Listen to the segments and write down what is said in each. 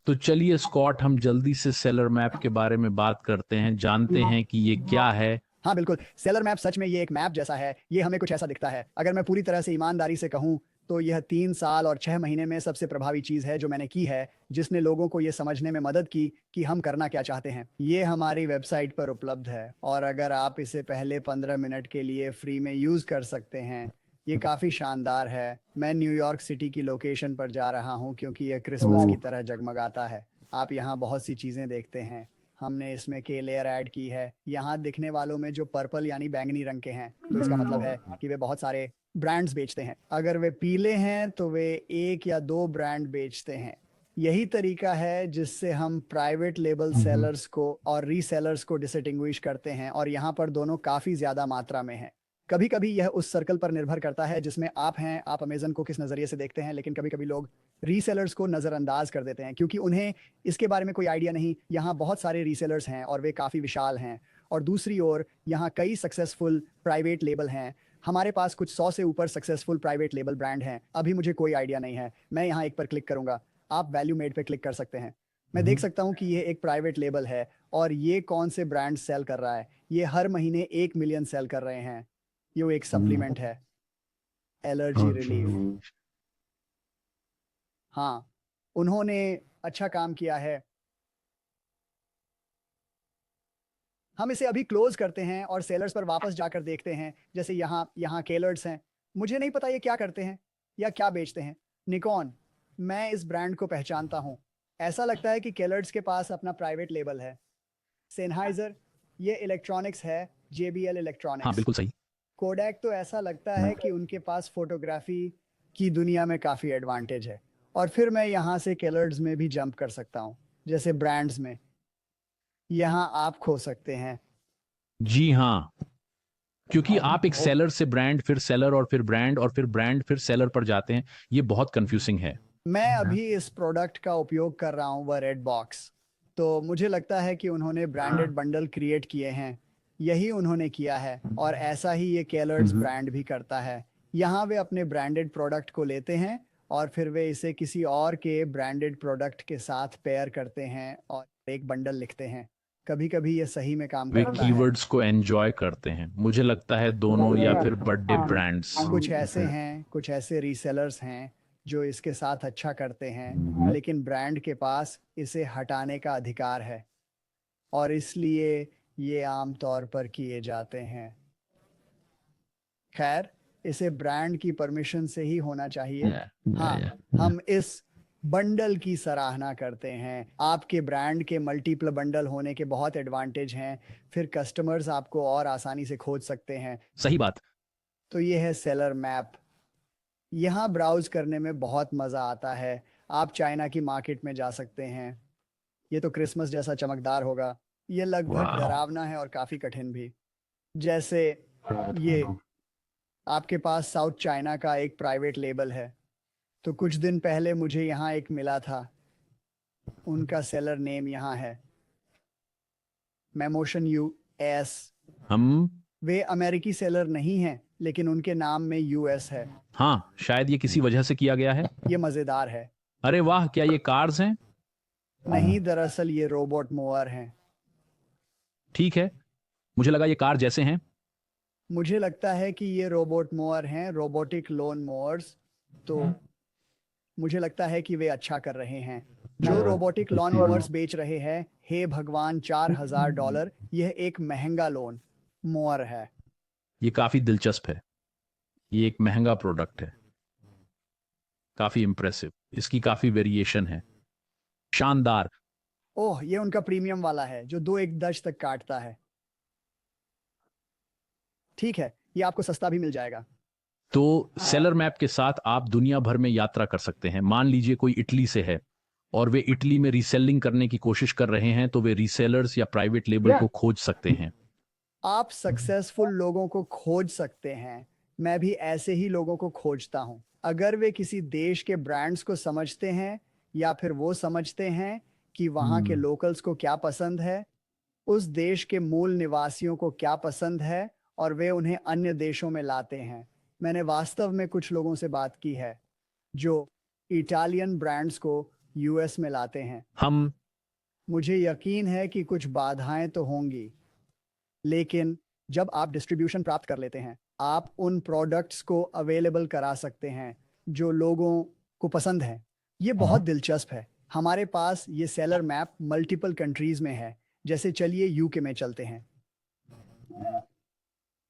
तो चलिए स्कॉट, हम जल्दी से सेलर मैप के बारे में बात करते हैं, जानते हैं कि ये क्या है। हाँ बिल्कुल, सेलर मैप सच में ये एक मैप जैसा है। ये हमें कुछ ऐसा दिखता है। अगर मैं पूरी तरह से ईमानदारी से कहूँ तो यह 3 साल और 6 महीने में सबसे प्रभावी चीज़ है जो मैंने की है, जिसने लोगों को ये समझने में मदद की कि हम करना क्या चाहते हैं। ये हमारी वेबसाइट पर उपलब्ध है और अगर आप इसे पहले 15 मिनट के लिए फ्री में यूज़ कर सकते हैं। ये काफ़ी शानदार है। मैं न्यूयॉर्क सिटी की लोकेशन पर जा रहा हूँ क्योंकि यह क्रिसमस की तरह जगमगाता है। आप यहाँ बहुत सी चीज़ें देखते हैं। हमने इसमें के लेयर ऐड की है। यहाँ दिखने वालों में जो पर्पल यानी बैंगनी रंग के हैं, तो इसका मतलब है कि वे बहुत सारे ब्रांड्स बेचते हैं। अगर वे पीले हैं तो वे 1 या 2 ब्रांड बेचते हैं। यही तरीका है जिससे हम प्राइवेट लेबल सेलर्स को और रीसेलर्स को डिस्टिंग्विश करते हैं और यहाँ पर दोनों काफ़ी ज़्यादा मात्रा में हैं। कभी कभी यह उस सर्कल पर निर्भर करता है जिसमें आप हैं, आप अमेजन को किस नज़रिए से देखते हैं, लेकिन कभी कभी लोग रीसेलर्स को नज़रअंदाज कर देते हैं क्योंकि उन्हें इसके बारे में कोई आइडिया नहीं। यहाँ बहुत सारे रीसेलर्स हैं और वे काफ़ी विशाल हैं। और दूसरी ओर यहाँ कई सक्सेसफुल प्राइवेट लेबल हैं। हमारे पास कुछ 100 से ऊपर सक्सेसफुल प्राइवेट लेबल ब्रांड हैं। अभी मुझे कोई आइडिया नहीं है। मैं यहाँ एक पर क्लिक करूँगा। आप वैल्यू मेड पे क्लिक कर सकते हैं। मैं देख सकता हूँ कि ये एक प्राइवेट लेबल है और ये कौन से ब्रांड सेल कर रहा है। ये हर महीने 1 मिलियन सेल कर रहे हैं। ये एक सप्लीमेंट है, एलर्जी रिलीफ। हाँ, उन्होंने अच्छा काम किया है। हम इसे अभी क्लोज करते हैं और सेलर्स पर वापस जाकर देखते हैं। जैसे यहाँ यहाँ केलर्स हैं। मुझे नहीं पता ये क्या करते हैं या क्या बेचते हैं। निकॉन, मैं इस ब्रांड को पहचानता हूँ। ऐसा लगता है कि केलर्स के पास अपना प्राइवेट लेबल है। सेनहाइजर, ये इलेक्ट्रॉनिक्स है, JBL हाँ, इलेक्ट्रॉनिक्स। बिल्कुल सही। कोडैक, तो ऐसा लगता है कि उनके पास फोटोग्राफी की दुनिया में काफ़ी एडवांटेज है। और फिर मैं यहाँ से केलर्स में भी जंप कर सकता हूँ। जैसे ब्रांड्स में यहाँ आप खो सकते हैं। जी हाँ, क्योंकि आप एक सेलर से ब्रांड, फिर सेलर, और फिर ब्रांड, और फिर ब्रांड, फिर सेलर पर जाते हैं। ये बहुत कंफ्यूजिंग है। मैं अभी इस प्रोडक्ट का उपयोग कर रहा हूँ, वह रेड बॉक्स। तो मुझे लगता है कि उन्होंने ब्रांडेड बंडल क्रिएट किए हैं। यही उन्होंने किया है और ऐसा ही ये केलर्स ब्रांड भी करता है। यहाँ वे अपने ब्रांडेड प्रोडक्ट को लेते हैं और फिर वे इसे किसी और के ब्रांडेड प्रोडक्ट के साथ पेयर करते हैं और एक बंडल लिखते हैं। कभी कभी ये सही में काम वे करता है। कीवर्ड्स को एंजॉय करते हैं, मुझे लगता है दोनों या फिर बर्थडे ब्रांड्स। कुछ ऐसे हैं, कुछ ऐसे रीसेलर्स हैं जो इसके साथ अच्छा करते हैं, लेकिन ब्रांड के पास इसे हटाने का अधिकार है और इसलिए ये आम तौर पर किए जाते हैं। खैर, इसे ब्रांड की परमिशन से ही होना चाहिए। हाँ, हम इस बंडल की सराहना करते हैं। आपके ब्रांड के मल्टीपल बंडल होने के बहुत एडवांटेज हैं। फिर कस्टमर्स आपको और आसानी से खोज सकते हैं। सही बात। तो ये है सेलर मैप। यहाँ ब्राउज करने में बहुत मज़ा आता है। आप चाइना की मार्केट में जा सकते हैं। ये तो क्रिसमस जैसा चमकदार होगा। ये लगभग डरावना है और काफ़ी कठिन भी। जैसे ये आपके पास साउथ चाइना का एक प्राइवेट लेबल है। तो कुछ दिन पहले मुझे यहाँ एक मिला था। उनका सेलर नेम यहाँ है, मेमोशन US। हम। वे अमेरिकी सेलर नहीं हैं, लेकिन उनके नाम में US है। हाँ, शायद ये किसी वजह से किया गया है। ये मज़ेदार है। अरे वाह, क्या ये कार्स हैं? नहीं, दरअसल ये रोबोट मोअर हैं। ठीक है, मुझे लगा ये कार जैसे हैं। मुझे लगता है कि ये रोबोट मोअर हैं, रोबोटिक लोन मोअर्स। तो मुझे लगता है कि वे अच्छा कर रहे हैं। जो रोबोटिक लॉन मोअर्स बेच रहे हैं, हे भगवान, $4000। यह एक महंगा लोन मोअर है। ये काफी दिलचस्प है। ये एक महंगा प्रोडक्ट है, काफी इंप्रेसिव। इसकी काफी वेरिएशन है। शानदार। ओह, ये उनका प्रीमियम वाला है जो 2 1 दश तक काटता है। ठीक है, ये आपको सस्ता भी मिल जाएगा। तो सेलर मैप के साथ आप दुनिया भर में यात्रा कर सकते हैं। मान लीजिए कोई इटली से है और वे इटली में रीसेलिंग करने की कोशिश कर रहे हैं, तो वे रीसेलर्स या प्राइवेट लेबल को खोज सकते हैं। आप सक्सेसफुल लोगों को खोज सकते हैं। मैं भी ऐसे ही लोगों को खोजता हूँ। अगर वे किसी देश के ब्रांड्स को समझते हैं या फिर वो समझते हैं कि वहाँ के लोकल्स को क्या पसंद है, उस देश के मूल निवासियों को क्या पसंद है, और वे उन्हें अन्य देशों में लाते हैं। मैंने वास्तव में कुछ लोगों से बात की है जो इटालियन ब्रांड्स को यूएस में लाते हैं। हम मुझे यकीन है कि कुछ बाधाएं तो होंगी, लेकिन जब आप डिस्ट्रीब्यूशन प्राप्त कर लेते हैं, आप उन प्रोडक्ट्स को अवेलेबल करा सकते हैं जो लोगों को पसंद है। ये बहुत दिलचस्प है। हमारे पास ये सेलर मैप मल्टीपल कंट्रीज में है। जैसे चलिए यूके में चलते हैं।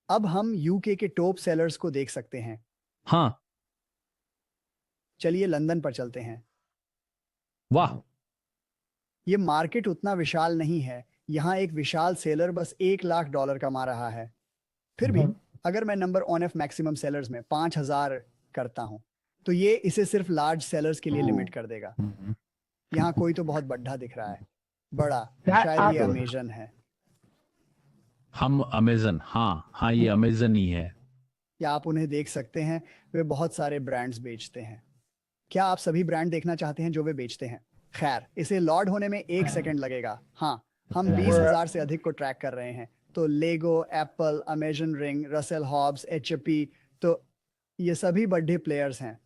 अब हम यूके के टॉप सेलर्स को देख सकते हैं। हाँ, चलिए लंदन पर चलते हैं। वाह, ये मार्केट उतना विशाल नहीं है। यहाँ एक विशाल सेलर बस $1 लाख कमा रहा है। फिर भी अगर मैं number on off maximum sellers में 5,000 करता हूँ, तो ये इसे सिर्फ लार्ज सेलर्स के लिए लिमिट कर देगा। यहाँ कोई तो बहुत बड़ा दिख रहा है। बड़ा, शायद ये अमेजन है। हम अमेजन, हाँ हाँ, ये अमेजन ही है। या आप उन्हें देख सकते हैं, वे बहुत सारे ब्रांड्स बेचते हैं। क्या आप सभी ब्रांड देखना चाहते हैं जो वे बेचते हैं? खैर, इसे लॉड होने में 1 सेकंड लगेगा। हाँ, हम 20,000 से अधिक को ट्रैक कर रहे हैं। तो Lego, Apple, Amazon Ring, Russell Hobbs, HP, तो ये सभी बड़े प्लेयर्स हैं।